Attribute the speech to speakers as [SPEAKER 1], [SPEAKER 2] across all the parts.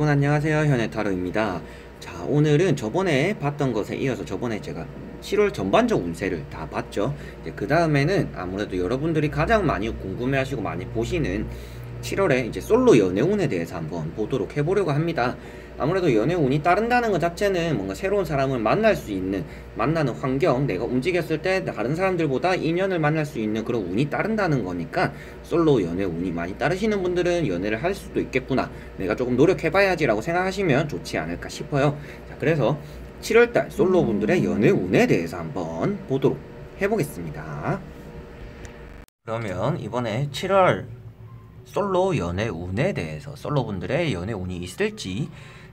[SPEAKER 1] 여러분 안녕하세요. 현해타로입니다. 자, 오늘은 저번에 봤던 것에 이어서 저번에 제가 7월 전반적 운세를 다 봤죠. 이제 그 다음에는 아무래도 여러분들이 가장 많이 궁금해하시고 많이 보시는 7월에 이제 솔로 연애운에 대해서 한번 보도록 해보려고 합니다. 아무래도 연애운이 따른다는 것 자체는 뭔가 새로운 사람을 만날 수 있는, 만나는 환경, 내가 움직였을 때 다른 사람들보다 인연을 만날 수 있는 그런 운이 따른다는 거니까 솔로 연애운이 많이 따르시는 분들은 연애를 할 수도 있겠구나, 내가 조금 노력해봐야지 라고 생각하시면 좋지 않을까 싶어요. 자, 그래서 7월달 솔로분들의 연애운에 대해서 한번 보도록 해보겠습니다. 그러면 이번에 7월 솔로 연애운에 대해서 솔로분들의 연애운이 있을지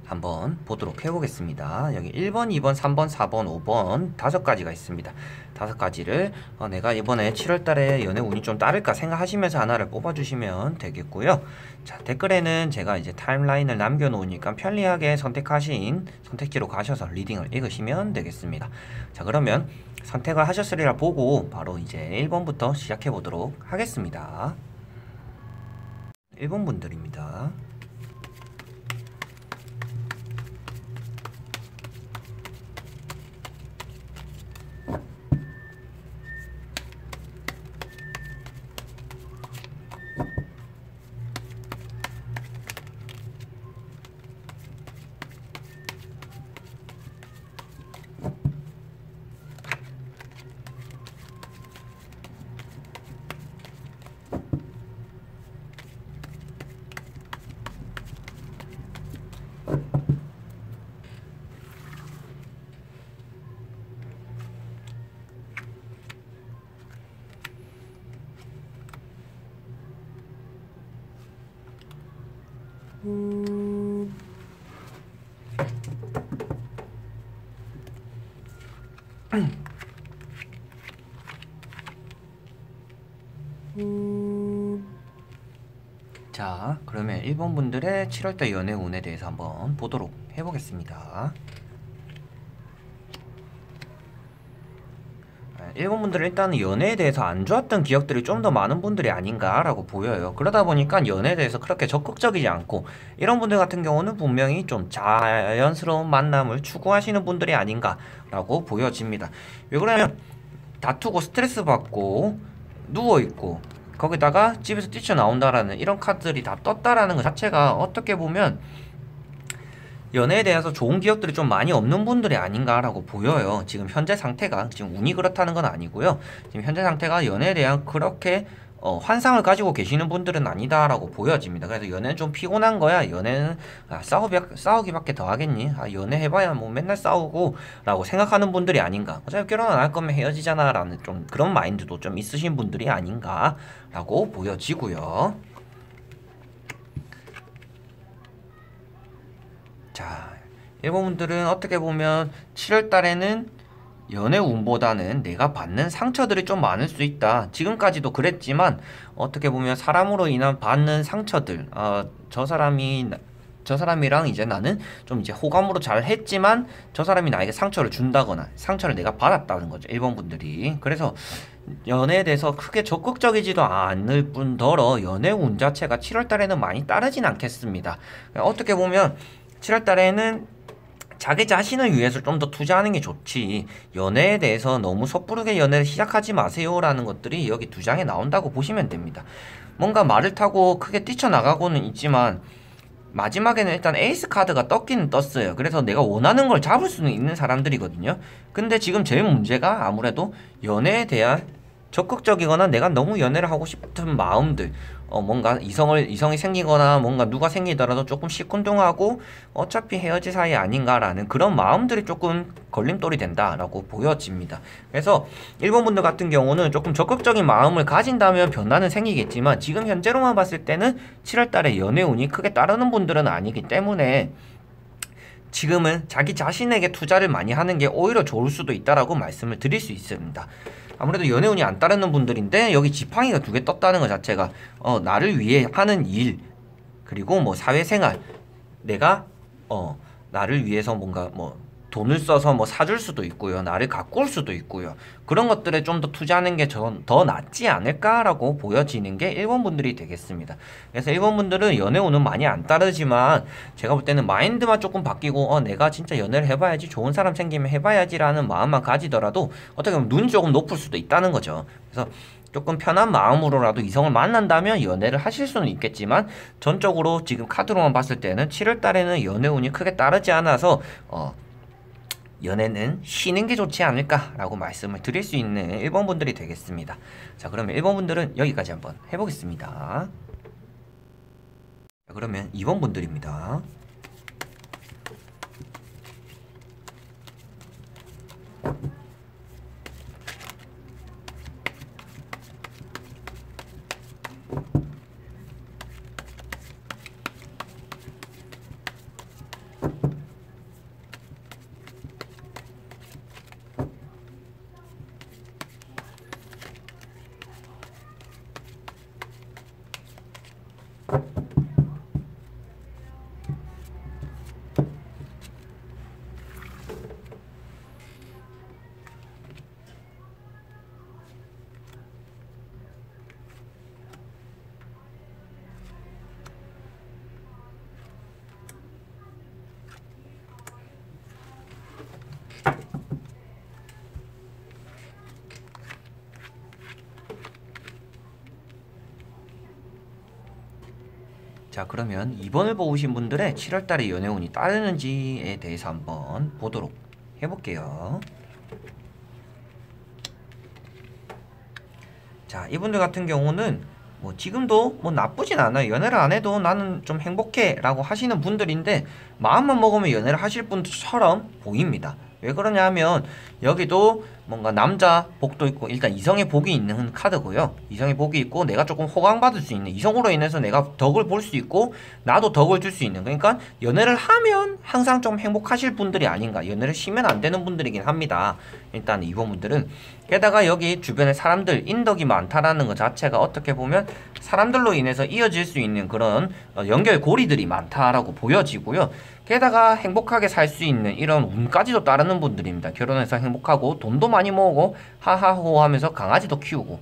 [SPEAKER 1] 한번 보도록 해보겠습니다. 여기 1번, 2번, 3번, 4번, 5번 5가지가 있습니다. 5가지를 내가 이번에 7월달에 연애운이 좀 따를까 생각하시면서 하나를 뽑아주시면 되겠고요. 자, 댓글에는 제가 이제 타임라인을 남겨놓으니까 편리하게 선택하신 선택지로 가셔서 리딩을 읽으시면 되겠습니다. 자, 그러면 선택을 하셨으리라 보고 바로 이제 1번부터 시작해 보도록 하겠습니다. 1번 분들입니다. 자, 그러면 1번 분들의 7월달 연애운에 대해서 한번 보도록 해보겠습니다. 1번 분들은 일단은 연애에 대해서 안 좋았던 기억들이 좀 더 많은 분들이 아닌가라고 보여요. 그러다 보니까 연애에 대해서 그렇게 적극적이지 않고, 이런 분들 같은 경우는 분명히 좀 자연스러운 만남을 추구하시는 분들이 아닌가라고 보여집니다. 왜 그러냐면 다투고 스트레스 받고 누워있고 거기다가 집에서 뛰쳐나온다라는 이런 카드들이 다 떴다라는 것 자체가 어떻게 보면 연애에 대해서 좋은 기억들이 좀 많이 없는 분들이 아닌가라고 보여요. 지금 현재 상태가, 지금 운이 그렇다는 건 아니고요. 지금 현재 상태가 연애에 대한 그렇게 환상을 가지고 계시는 분들은 아니다라고 보여집니다. 그래서 연애는 좀 피곤한 거야. 연애는 싸우기밖에 더 하겠니? 연애해봐야 뭐 맨날 싸우고 라고 생각하는 분들이 아닌가. 어차피 결혼 안 할 거면 헤어지잖아 라는 좀 그런 마인드도 좀 있으신 분들이 아닌가 라고 보여지고요. 자, 일본분들은 어떻게 보면 7월달에는 연애운보다는 내가 받는 상처들이 좀 많을 수 있다. 지금까지도 그랬지만 어떻게 보면 사람으로 인한 받는 상처들, 저 사람이랑 이제 나는 좀 이제 호감으로 잘 했지만 저 사람이 나에게 상처를 준다거나 상처를 내가 받았다는 거죠, 1번 분들이. 그래서 연애에 대해서 크게 적극적이지도 않을 뿐더러 연애운 자체가 7월달에는 많이 따르진 않겠습니다. 어떻게 보면 7월달에는 자기 자신을 위해서 좀 더 투자하는 게 좋지, 연애에 대해서 너무 섣부르게 연애를 시작하지 마세요 라는 것들이 여기 두 장에 나온다고 보시면 됩니다. 뭔가 말을 타고 크게 뛰쳐나가고는 있지만 마지막에는 일단 에이스 카드가 떴기는 떴어요. 그래서 내가 원하는 걸 잡을 수는 있는 사람들이거든요. 근데 지금 제일 문제가 아무래도 연애에 대한 적극적이거나 내가 너무 연애를 하고 싶은 마음들, 뭔가 이성이 생기거나 뭔가 누가 생기더라도 조금 시큰둥하고 어차피 헤어질 사이 아닌가라는 그런 마음들이 조금 걸림돌이 된다라고 보여집니다. 그래서 일본 분들 같은 경우는 조금 적극적인 마음을 가진다면 변화는 생기겠지만 지금 현재로만 봤을 때는 7월달에 연애운이 크게 따르는 분들은 아니기 때문에 지금은 자기 자신에게 투자를 많이 하는 게 오히려 좋을 수도 있다라고 말씀을 드릴 수 있습니다. 아무래도 연애운이 안 따르는 분들인데 여기 지팡이가 2개 떴다는 것 자체가 나를 위해 하는 일, 그리고 뭐 사회생활, 내가 나를 위해서 뭔가 뭐 돈을 써서 뭐 사줄 수도 있고요. 나를 가꿀 수도 있고요. 그런 것들에 좀 더 투자하는 게 더 낫지 않을까라고 보여지는 게 1번 분들이 되겠습니다. 그래서 1번 분들은 연애운은 많이 안 따르지만 제가 볼 때는 마인드만 조금 바뀌고 내가 진짜 연애를 해봐야지, 좋은 사람 생기면 해봐야지라는 마음만 가지더라도 어떻게 보면 눈이 조금 높을 수도 있다는 거죠. 그래서 조금 편한 마음으로라도 이성을 만난다면 연애를 하실 수는 있겠지만 전적으로 지금 카드로만 봤을 때는 7월 달에는 연애운이 크게 따르지 않아서 연애는 쉬는 게 좋지 않을까라고 말씀을 드릴 수 있는 1번 분들이 되겠습니다. 자, 그러면 1번 분들은 여기까지 한번 해보겠습니다. 자, 그러면 2번 분들입니다. 자, 그러면 2번을 뽑으신 분들의 7월달에 연애운이 따르는지에 대해서 한번 보도록 해볼게요. 자, 이분들 같은 경우는 뭐 지금도 뭐 나쁘진 않아요. 연애를 안 해도 나는 좀 행복해 라고 하시는 분들인데 마음만 먹으면 연애를 하실 분처럼 보입니다. 왜 그러냐 하면 여기도 뭔가 남자 복도 있고 일단 이성의 복이 있는 카드고요. 이성의 복이 있고 내가 조금 호강받을 수 있는, 이성으로 인해서 내가 덕을 볼 수 있고 나도 덕을 줄 수 있는, 그러니까 연애를 하면 항상 좀 행복하실 분들이 아닌가, 연애를 쉬면 안 되는 분들이긴 합니다. 일단 이번 분들은 게다가 여기 주변에 사람들 인덕이 많다라는 것 자체가 어떻게 보면 사람들로 인해서 이어질 수 있는 그런 연결고리들이 많다라고 보여지고요. 게다가 행복하게 살 수 있는 이런 운까지도 따르는 분들입니다. 결혼해서 행복하고 돈도 많이 모으고 하하호 하면서 강아지도 키우고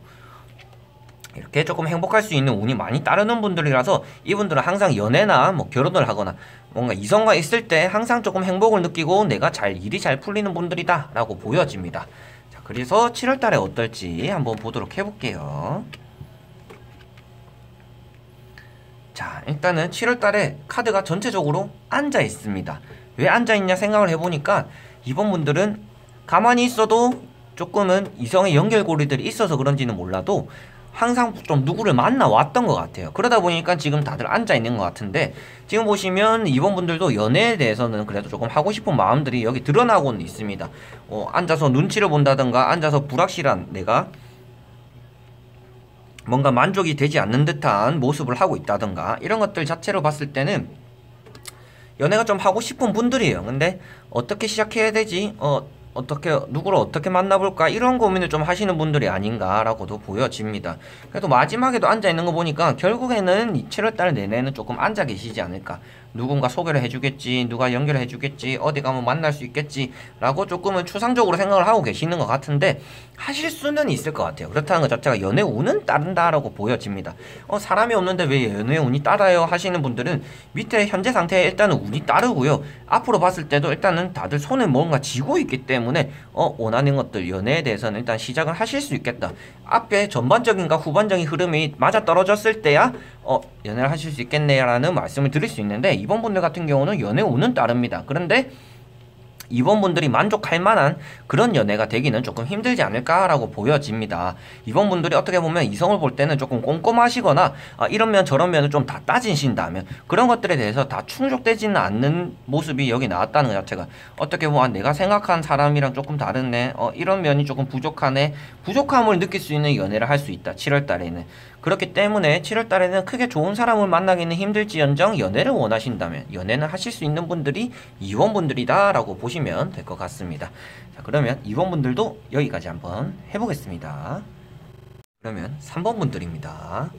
[SPEAKER 1] 이렇게 조금 행복할 수 있는 운이 많이 따르는 분들이라서 이분들은 항상 연애나 뭐 결혼을 하거나 뭔가 이성과 있을 때 항상 조금 행복을 느끼고 내가 일이 잘 풀리는 분들이다 라고 보여집니다. 자, 그래서 7월달에 어떨지 한번 보도록 해볼게요. 자, 일단은 7월달에 카드가 전체적으로 앉아 있습니다. 왜 앉아 있냐 생각을 해보니까 이번 분들은 가만히 있어도 조금은 이성의 연결고리들이 있어서 그런지는 몰라도 항상 좀 누구를 만나왔던 것 같아요. 그러다 보니까 지금 다들 앉아 있는 것 같은데 지금 보시면 이번 분들도 연애에 대해서는 그래도 조금 하고 싶은 마음들이 여기 드러나고는 있습니다. 앉아서 눈치를 본다던가 앉아서 불확실한 내가 뭔가 만족이 되지 않는 듯한 모습을 하고 있다던가 이런 것들 자체로 봤을 때는 연애가 좀 하고 싶은 분들이에요. 근데 어떻게 시작해야 되지? 누구를 어떻게 만나볼까? 이런 고민을 좀 하시는 분들이 아닌가라고도 보여집니다. 그래도 마지막에도 앉아있는 거 보니까 결국에는 7월달 내내는 조금 앉아 계시지 않을까. 누군가 소개를 해주겠지, 누가 연결을 해주겠지, 어디 가면 만날 수 있겠지 라고 조금은 추상적으로 생각을 하고 계시는 것 같은데 하실 수는 있을 것 같아요. 그렇다는 것 자체가 연애 운은 따른다라고 보여집니다. 사람이 없는데 왜 연애 운이 따라요 하시는 분들은 밑에 현재 상태에 일단은 운이 따르고요. 앞으로 봤을 때도 일단은 다들 손에 뭔가 쥐고 있기 때문에 원하는 것들 연애에 대해서는 일단 시작을 하실 수 있겠다. 앞에 전반적인과 후반적인 흐름이 맞아떨어졌을 때야 연애를 하실 수 있겠네라는 말씀을 드릴 수 있는데 이번 분들 같은 경우는 연애 운은 따릅니다. 그런데 이번 분들이 만족할 만한 그런 연애가 되기는 조금 힘들지 않을까라고 보여집니다. 이번 분들이 어떻게 보면 이성을 볼 때는 조금 꼼꼼하시거나 이런 면 저런 면을 좀 다 따지신다면 그런 것들에 대해서 다 충족되지는 않는 모습이 여기 나왔다는 것 자체가 어떻게 보면 내가 생각한 사람이랑 조금 다르네, 이런 면이 조금 부족하네, 부족함을 느낄 수 있는 연애를 할 수 있다 7월달에는. 그렇기 때문에 7월달에는 크게 좋은 사람을 만나기는 힘들지언정 연애를 원하신다면 연애는 하실 수 있는 분들이 2번 분들이다 라고 보시면 될 것 같습니다. 자, 그러면 2번 분들도 여기까지 한번 해보겠습니다. 그러면 3번 분들입니다.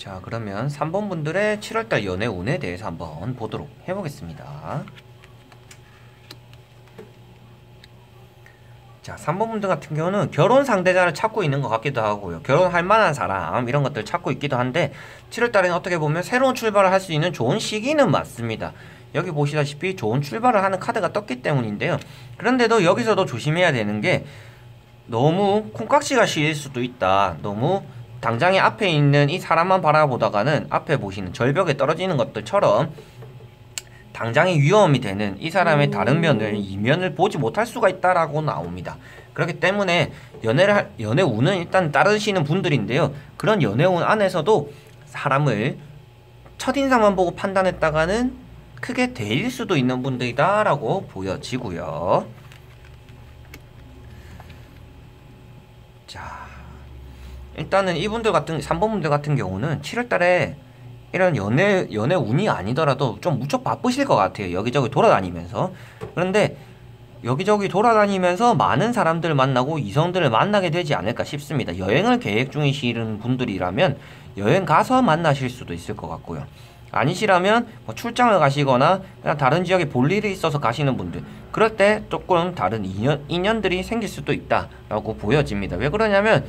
[SPEAKER 1] 자, 그러면 3번 분들의 7월달 연애 운에 대해서 한번 보도록 해보겠습니다. 자, 3번 분들 같은 경우는 결혼 상대자를 찾고 있는 것 같기도 하고요. 결혼할 만한 사람 이런 것들 찾고 있기도 한데 7월달에는 어떻게 보면 새로운 출발을 할 수 있는 좋은 시기는 맞습니다. 여기 보시다시피 좋은 출발을 하는 카드가 떴기 때문인데요. 그런데도 여기서도 조심해야 되는 게 너무 콩깍지가 씌일 수도 있다. 너무 당장에 앞에 있는 이 사람만 바라보다가는 앞에 보시는 절벽에 떨어지는 것들처럼 당장에 위험이 되는 이 사람의 다른 면을 이면을 보지 못할 수가 있다라고 나옵니다. 그렇기 때문에 연애 운은 일단 따르시는 분들인데요. 그런 연애 운 안에서도 사람을 첫인상만 보고 판단했다가는 크게 데일 수도 있는 분들이다라고 보여지고요. 자, 일단은 이분들 같은 3번 분들 같은 경우는 7월달에 이런 연애 운이 아니더라도 좀 무척 바쁘실 것 같아요. 여기저기 돌아다니면서. 그런데 여기저기 돌아다니면서 많은 사람들을 만나고 이성들을 만나게 되지 않을까 싶습니다. 여행을 계획 중이시는 분들이라면 여행 가서 만나실 수도 있을 것 같고요. 아니시라면 뭐 출장을 가시거나 그냥 다른 지역에 볼 일이 있어서 가시는 분들, 그럴 때 조금 다른 인연들이 생길 수도 있다라고 보여집니다. 왜 그러냐면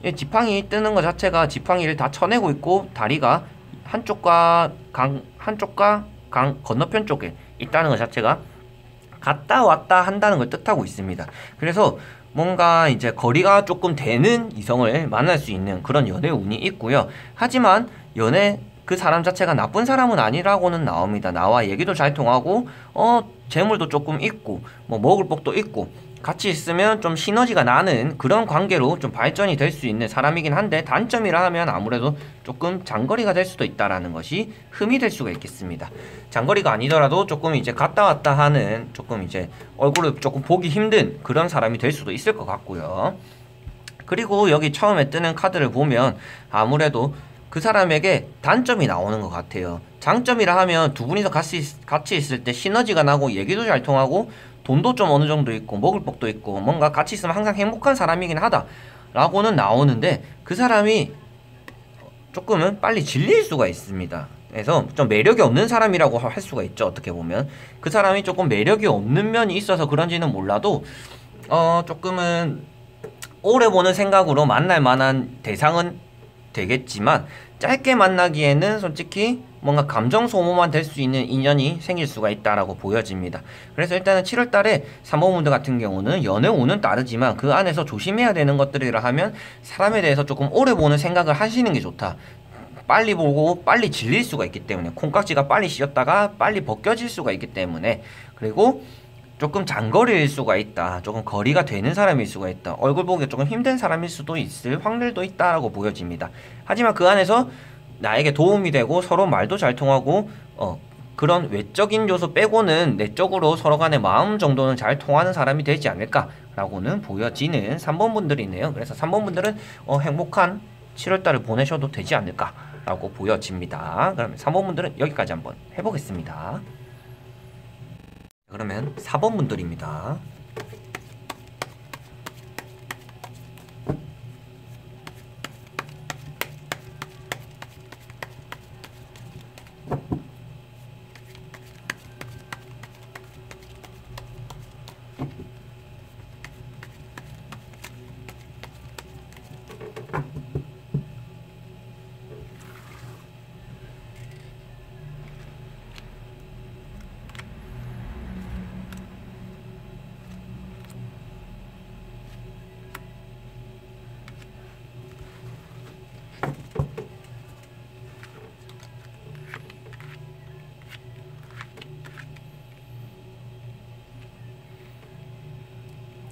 [SPEAKER 1] 이 지팡이 뜨는 것 자체가 지팡이를 다 쳐내고 있고 다리가 한쪽과 강 건너편 쪽에 있다는 것 자체가 갔다 왔다 한다는 걸 뜻하고 있습니다. 그래서 뭔가 이제 거리가 조금 되는 이성을 만날 수 있는 그런 연애 운이 있고요. 하지만 그 사람 자체가 나쁜 사람은 아니라고는 나옵니다. 나와 얘기도 잘 통하고 재물도 조금 있고 뭐 먹을 복도 있고 같이 있으면 좀 시너지가 나는 그런 관계로 좀 발전이 될 수 있는 사람이긴 한데, 단점이라 하면 아무래도 조금 장거리가 될 수도 있다라는 것이 흠이 될 수가 있겠습니다. 장거리가 아니더라도 조금 이제 갔다 왔다 하는 조금 이제 얼굴을 조금 보기 힘든 그런 사람이 될 수도 있을 것 같고요. 그리고 여기 처음에 뜨는 카드를 보면 아무래도 그 사람에게 단점이 나오는 것 같아요. 장점이라 하면 두 분이서 같이 있을 때 시너지가 나고 얘기도 잘 통하고 돈도 좀 어느 정도 있고 먹을 복도 있고 뭔가 같이 있으면 항상 행복한 사람이긴 하다 라고는 나오는데, 그 사람이 조금은 빨리 질릴 수가 있습니다. 그래서 좀 매력이 없는 사람이라고 할 수가 있죠. 어떻게 보면 그 사람이 조금 매력이 없는 면이 있어서 그런지는 몰라도 조금은 오래 보는 생각으로 만날 만한 대상은 되겠지만, 짧게 만나기에는 솔직히 뭔가 감정 소모만 될 수 있는 인연이 생길 수가 있다라고 보여집니다. 그래서 일단은 7월달에 3번 분들 같은 경우는 연애 운은 따르지만 그 안에서 조심해야 되는 것들이라 하면 사람에 대해서 조금 오래 보는 생각을 하시는 게 좋다. 빨리 보고 빨리 질릴 수가 있기 때문에, 콩깍지가 빨리 씌었다가 빨리 벗겨질 수가 있기 때문에, 그리고 조금 장거리일 수가 있다. 조금 거리가 되는 사람일 수가 있다. 얼굴 보기 조금 힘든 사람일 수도 있을 확률도 있다라고 보여집니다. 하지만 그 안에서 나에게 도움이 되고 서로 말도 잘 통하고 그런 외적인 요소 빼고는 내적으로 서로 간의 마음 정도는 잘 통하는 사람이 되지 않을까라고는 보여지는 3번 분들이네요. 그래서 3번 분들은 행복한 7월달을 보내셔도 되지 않을까라고 보여집니다. 그러면 3번 분들은 여기까지 한번 해보겠습니다. 그러면 4번 분들입니다.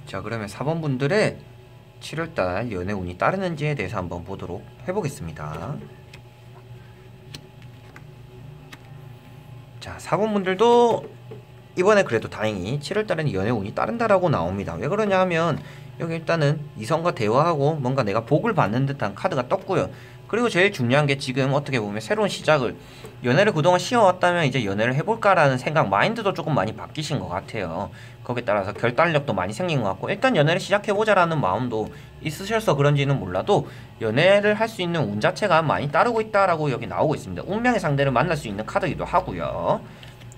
[SPEAKER 1] 자, 그러면 4번 분들의 7월달 연애 운이 따르는지에 대해서 한번 보도록 해보겠습니다. 자, 4번 분들도 이번에 그래도 다행히 7월달에는 연애 운이 따른다라고 나옵니다. 왜 그러냐 하면 여기 일단은 이성과 대화하고 뭔가 내가 복을 받는 듯한 카드가 떴고요. 그리고 제일 중요한 게 지금 어떻게 보면 새로운 시작을 연애를 그동안 쉬어왔다면 이제 연애를 해볼까라는 생각 마인드도 조금 많이 바뀌신 것 같아요. 거기에 따라서 결단력도 많이 생긴 것 같고 일단 연애를 시작해보자라는 마음도 있으셔서 그런지는 몰라도 연애를 할 수 있는 운 자체가 많이 따르고 있다라고 여기 나오고 있습니다. 운명의 상대를 만날 수 있는 카드이기도 하고요.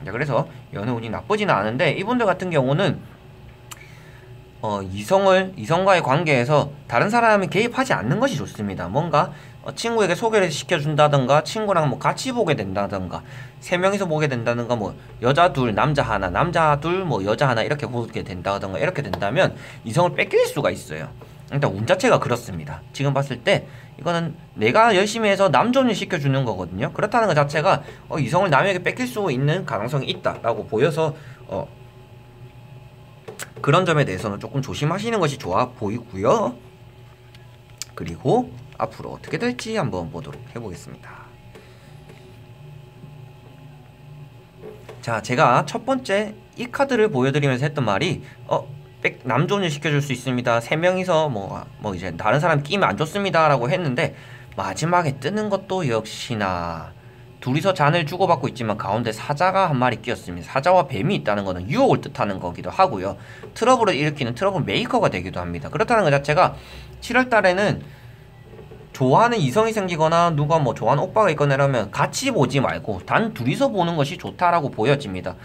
[SPEAKER 1] 자, 그래서 연애 운이 나쁘지는 않은데 이분들 같은 경우는 이성과의 관계에서 다른 사람이 개입하지 않는 것이 좋습니다. 뭔가 친구에게 소개를 시켜준다던가 친구랑 뭐 같이 보게 된다던가 세 명이서 보게 된다던가 뭐 여자 둘 남자 하나 남자 둘 뭐 여자 하나 이렇게 보게 된다던가 이렇게 된다면 이성을 뺏길 수가 있어요. 일단 운 자체가 그렇습니다. 지금 봤을 때 이거는 내가 열심히 해서 남존을 시켜주는 거거든요. 그렇다는 것 자체가 이성을 남에게 뺏길 수 있는 가능성이 있다라고 보여서 그런 점에 대해서는 조금 조심하시는 것이 좋아 보이고요. 그리고 앞으로 어떻게 될지 한번 보도록 해보겠습니다. 자, 제가 첫 번째 이 카드를 보여드리면서 했던 말이 남존을 시켜줄 수 있습니다. 세 명이서 뭐 이제 다른 사람 끼면 안 좋습니다 라고 했는데 마지막에 뜨는 것도 역시나 둘이서 잔을 주고받고 있지만 가운데 사자가 한 마리 끼었습니다. 사자와 뱀이 있다는 것은 유혹을 뜻하는 거기도 하고요. 트러블을 일으키는 트러블 메이커가 되기도 합니다. 그렇다는 것 자체가 7월 달에는 좋아하는 이성이 생기거나 누가 뭐 좋아하는 오빠가 있거나 이러면 같이 보지 말고 단 둘이서 보는 것이 좋다라고 보여집니다.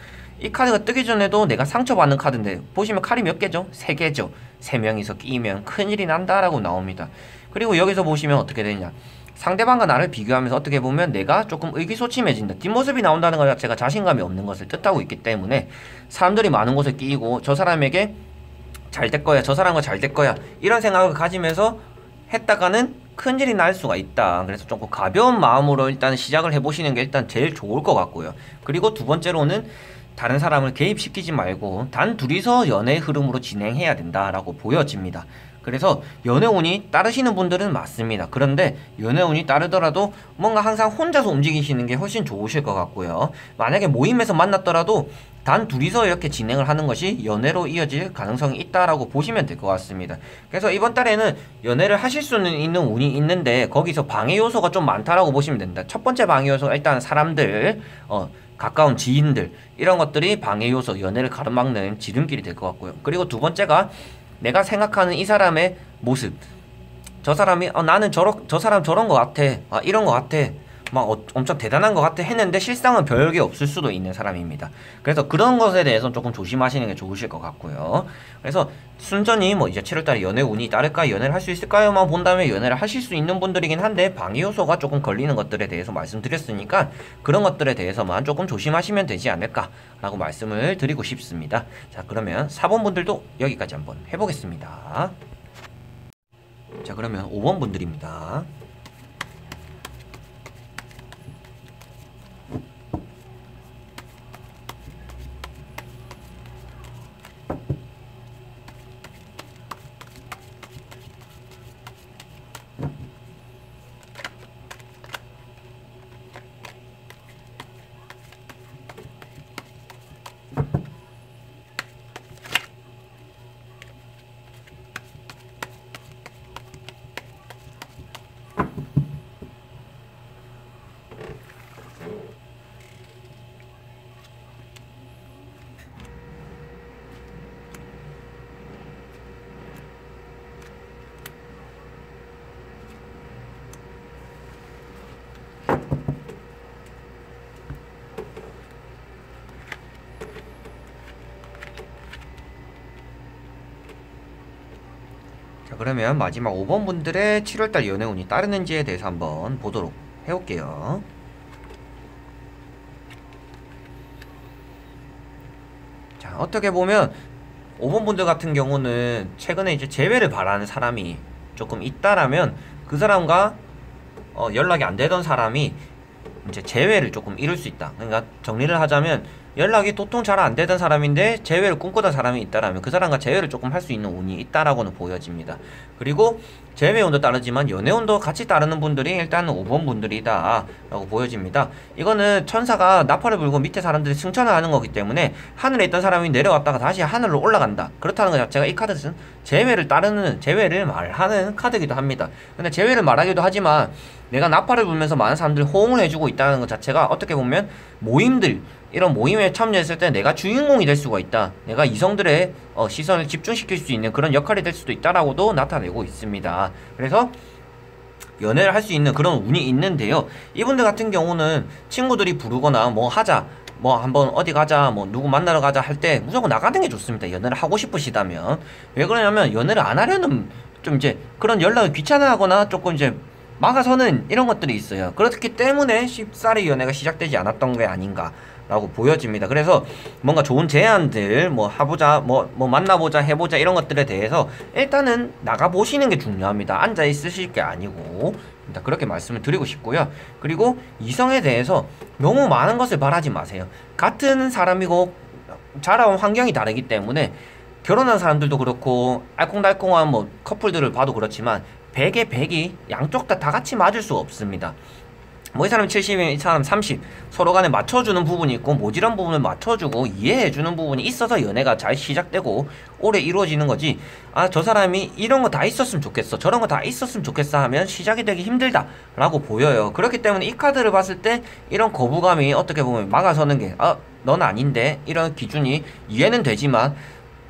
[SPEAKER 1] 이 카드가 뜨기 전에도 내가 상처받는 카드인데 보시면 칼이 몇 개죠? 3개죠. 3명이서 끼면 큰일이 난다라고 나옵니다. 그리고 여기서 보시면 어떻게 되냐, 상대방과 나를 비교하면서 어떻게 보면 내가 조금 의기소침해진다, 뒷모습이 나온다는 것 자체가 자신감이 없는 것을 뜻하고 있기 때문에 사람들이 많은 곳에 끼이고 저 사람에게 잘 될 거야, 저 사람과 잘 될 거야 이런 생각을 가지면서 했다가는 큰일이 날 수가 있다. 그래서 조금 가벼운 마음으로 일단 시작을 해보시는 게 일단 제일 좋을 것 같고요. 그리고 두 번째로는 다른 사람을 개입시키지 말고 단 둘이서 연애의 흐름으로 진행해야 된다라고 보여집니다. 그래서 연애운이 따르시는 분들은 맞습니다. 그런데 연애운이 따르더라도 뭔가 항상 혼자서 움직이시는 게 훨씬 좋으실 것 같고요. 만약에 모임에서 만났더라도 단 둘이서 이렇게 진행을 하는 것이 연애로 이어질 가능성이 있다라고 보시면 될 것 같습니다. 그래서 이번 달에는 연애를 하실 수는 있는 운이 있는데 거기서 방해 요소가 좀 많다라고 보시면 됩니다. 첫 번째 방해 요소가 일단 사람들, 가까운 지인들 이런 것들이 방해 요소, 연애를 가로막는 지름길이 될 것 같고요. 그리고 두 번째가 내가 생각하는 이 사람의 모습, 저 사람이 나는 저 사람 저런 것 같아, 이런 것 같아, 막 엄청 대단한 것 같아 했는데 실상은 별게 없을 수도 있는 사람입니다. 그래서 그런 것에 대해서는 조금 조심하시는 게 좋으실 것 같고요. 그래서 순전히 뭐 이제 7월달에 연애 운이 따를까, 연애를 할 수 있을까요만 본다면 연애를 하실 수 있는 분들이긴 한데 방해 요소가 조금 걸리는 것들에 대해서 말씀드렸으니까 그런 것들에 대해서만 조금 조심하시면 되지 않을까라고 말씀을 드리고 싶습니다. 자, 그러면 4번 분들도 여기까지 한번 해보겠습니다. 자, 그러면 5번 분들입니다. 자, 그러면 마지막 5번 분들의 7월달 연애운이 따르는지에 대해서 한번 보도록 해볼게요. 자, 어떻게 보면 5번 분들 같은 경우는 최근에 이제 재회를 바라는 사람이 조금 있다라면 그 사람과 연락이 안 되던 사람이 이제 재회를 조금 이룰 수 있다. 그러니까 정리를 하자면 연락이 도통 잘 안 되던 사람인데 재회를 꿈꾸던 사람이 있다라면 그 사람과 재회를 조금 할 수 있는 운이 있다라고는 보여집니다. 그리고 재회운도 따르지만 연애운도 같이 따르는 분들이 일단 5번 분들이다 라고 보여집니다. 이거는 천사가 나팔을 불고 밑에 사람들이 승천을 하는 거기 때문에 하늘에 있던 사람이 내려왔다가 다시 하늘로 올라간다, 그렇다는 것 자체가 이 카드는 재회를 따르는, 재회를 말하는 카드이기도 합니다. 근데 재회를 말하기도 하지만 내가 나팔을 불면서 많은 사람들이 호응을 해주고 있다는 것 자체가 어떻게 보면 모임들, 이런 모임에 참여했을 때 내가 주인공이 될 수가 있다, 내가 이성들의 시선을 집중시킬 수 있는 그런 역할이 될 수도 있다라고도 나타내고 있습니다. 그래서 연애를 할 수 있는 그런 운이 있는데요, 이분들 같은 경우는 친구들이 부르거나 뭐 하자, 뭐 한번 어디 가자, 뭐 누구 만나러 가자 할 때 무조건 나가는 게 좋습니다. 연애를 하고 싶으시다면. 왜 그러냐면 연애를 안 하려는 좀 이제 그런 연락을 귀찮아하거나 조금 이제 막아서는 이런 것들이 있어요. 그렇기 때문에 쉽사리 연애가 시작되지 않았던 게 아닌가 라고 보여집니다. 그래서 뭔가 좋은 제안들, 뭐 해보자, 뭐 만나보자, 해보자, 이런 것들에 대해서 일단은 나가보시는 게 중요합니다. 앉아 있으실 게 아니고. 그렇게 말씀을 드리고 싶고요. 그리고 이성에 대해서 너무 많은 것을 바라지 마세요. 같은 사람이고 자라온 환경이 다르기 때문에 결혼한 사람들도 그렇고 알콩달콩한 뭐 커플들을 봐도 그렇지만 100에 100이 양쪽 다 같이 맞을 수 없습니다. 뭐 이 사람이 70이면 이 사람 30, 서로 간에 맞춰주는 부분이 있고 모질한 부분을 맞춰주고 이해해주는 부분이 있어서 연애가 잘 시작되고 오래 이루어지는 거지, 아 저 사람이 이런 거 다 있었으면 좋겠어, 저런 거 다 있었으면 좋겠어 하면 시작이 되기 힘들다 라고 보여요. 그렇기 때문에 이 카드를 봤을 때 이런 거부감이 어떻게 보면 막아서는 게, 넌 아닌데, 이런 기준이 이해는 되지만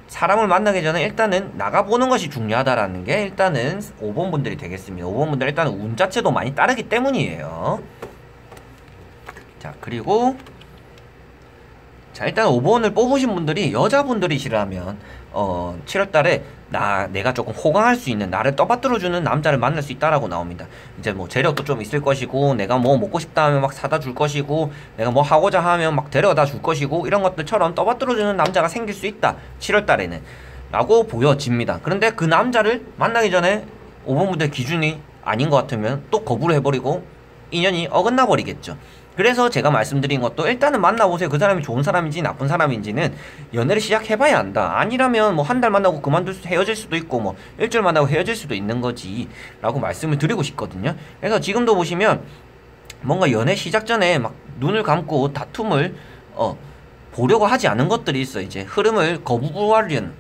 [SPEAKER 1] 사람을 만나기 전에 일단은 나가보는 것이 중요하다라는 게 일단은 5번 분들이 되겠습니다. 5번 분들 일단은 운 자체도 많이 따르기 때문이에요. 자, 그리고 자, 일단 5번을 뽑으신 분들이 여자분들이시라면 7월달에 내가 조금 호강할 수 있는, 나를 떠받들어주는 남자를 만날 수 있다라고 나옵니다. 이제 뭐 재력도 좀 있을 것이고, 내가 뭐 먹고 싶다 하면 막 사다 줄 것이고, 내가 뭐 하고자 하면 막 데려다 줄 것이고, 이런 것들처럼 떠받들어주는 남자가 생길 수 있다 7월달에는 라고 보여집니다. 그런데 그 남자를 만나기 전에 5번 분들 기준이 아닌 것 같으면 또 거부를 해버리고 인연이 어긋나 버리겠죠. 그래서 제가 말씀드린 것도 일단은 만나보세요. 그 사람이 좋은 사람인지 나쁜 사람인지는 연애를 시작해봐야 한다. 아니라면 뭐 한 달 만나고 헤어질 수도 있고, 뭐 일주일 만나고 헤어질 수도 있는 거지 라고 말씀을 드리고 싶거든요. 그래서 지금도 보시면 뭔가 연애 시작 전에 막 눈을 감고 다툼을 보려고 하지 않은 것들이 있어요. 이제 흐름을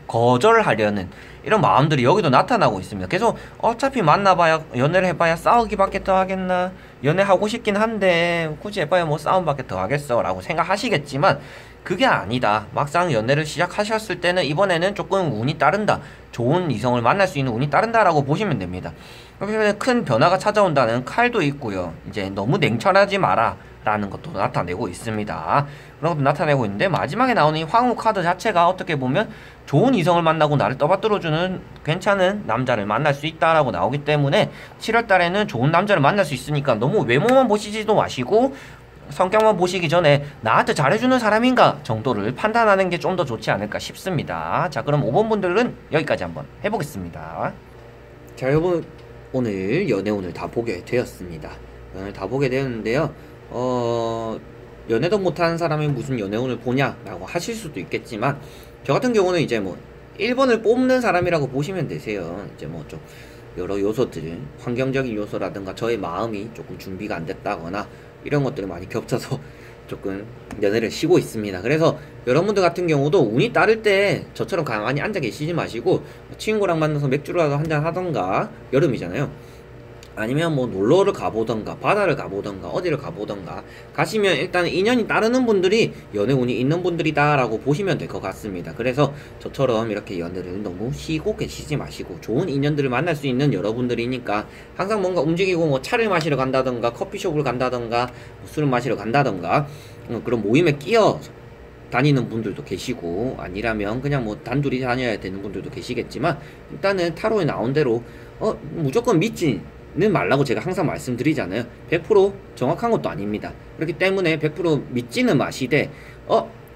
[SPEAKER 1] 거절하려는 이런 마음들이 여기도 나타나고 있습니다. 그래서 어차피 만나봐야, 연애를 해봐야 싸우기밖에 더 하겠나, 연애하고 싶긴 한데 굳이 해봐야 뭐 싸움밖에 더 하겠어 라고 생각하시겠지만 그게 아니다. 막상 연애를 시작하셨을 때는 이번에는 조금 운이 따른다, 좋은 이성을 만날 수 있는 운이 따른다 라고 보시면 됩니다. 그래서 큰 변화가 찾아온다는 칼도 있고요. 이제 너무 냉철하지 마라 라는 것도 나타내고 있습니다. 그런 것도 나타내고 있는데, 마지막에 나오는 이 황후 카드 자체가 어떻게 보면 좋은 이성을 만나고 나를 떠받들어주는 괜찮은 남자를 만날 수 있다라고 나오기 때문에 7월달에는 좋은 남자를 만날 수 있으니까 너무 외모만 보시지도 마시고 성격만 보시기 전에 나한테 잘해주는 사람인가 정도를 판단하는 게 좀 더 좋지 않을까 싶습니다. 자, 그럼 5번 분들은 여기까지 한번 해보겠습니다. 자, 여러분, 오늘 연애운을 다 보게 되었습니다. 연애를 다 보게 되었는데요. 연애도 못하는 사람이 무슨 연애운을 보냐라고 하실 수도 있겠지만, 저 같은 경우는 이제 뭐 1번을 뽑는 사람이라고 보시면 되세요. 이제 뭐 좀 여러 요소들, 환경적인 요소라든가 저의 마음이 조금 준비가 안 됐다거나 이런 것들이 많이 겹쳐서 조금 연애를 쉬고 있습니다. 그래서 여러분들 같은 경우도 운이 따를 때 저처럼 가만히 앉아 계시지 마시고 친구랑 만나서 맥주라도 한잔 하던가, 여름이잖아요. 아니면 뭐 놀러를 가보던가, 바다를 가보던가, 어디를 가보던가 가시면 일단 인연이 따르는 분들이 연애운이 있는 분들이다 라고 보시면 될 것 같습니다. 그래서 저처럼 이렇게 연애를 너무 쉬고 계시지 마시고 좋은 인연들을 만날 수 있는 여러분들이니까 항상 뭔가 움직이고, 뭐 차를 마시러 간다던가 커피숍을 간다던가 뭐 술을 마시러 간다던가 그런 모임에 끼어 다니는 분들도 계시고, 아니라면 그냥 뭐 단둘이 다녀야 되는 분들도 계시겠지만, 일단은 타로에 나온 대로 무조건 믿지는 말라고 제가 항상 말씀드리잖아요. 100% 정확한 것도 아닙니다. 그렇기 때문에 100% 믿지는 마시되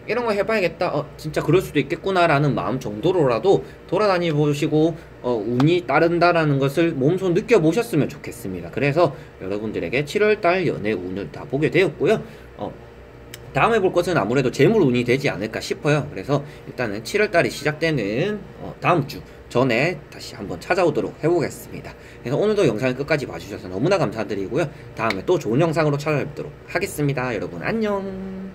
[SPEAKER 1] 이런 거 해봐야겠다, 진짜 그럴 수도 있겠구나 라는 마음 정도로라도 돌아다니 보시고 운이 따른다라는 것을 몸소 느껴보셨으면 좋겠습니다. 그래서 여러분들에게 7월달 연애 운을 다 보게 되었고요. 다음에 볼 것은 아무래도 재물운이 되지 않을까 싶어요. 그래서 일단은 7월달이 시작되는 다음 주 전에 다시 한번 찾아오도록 해보겠습니다. 그래서 오늘도 영상을 끝까지 봐주셔서 너무나 감사드리고요. 다음에 또 좋은 영상으로 찾아뵙도록 하겠습니다. 여러분 안녕.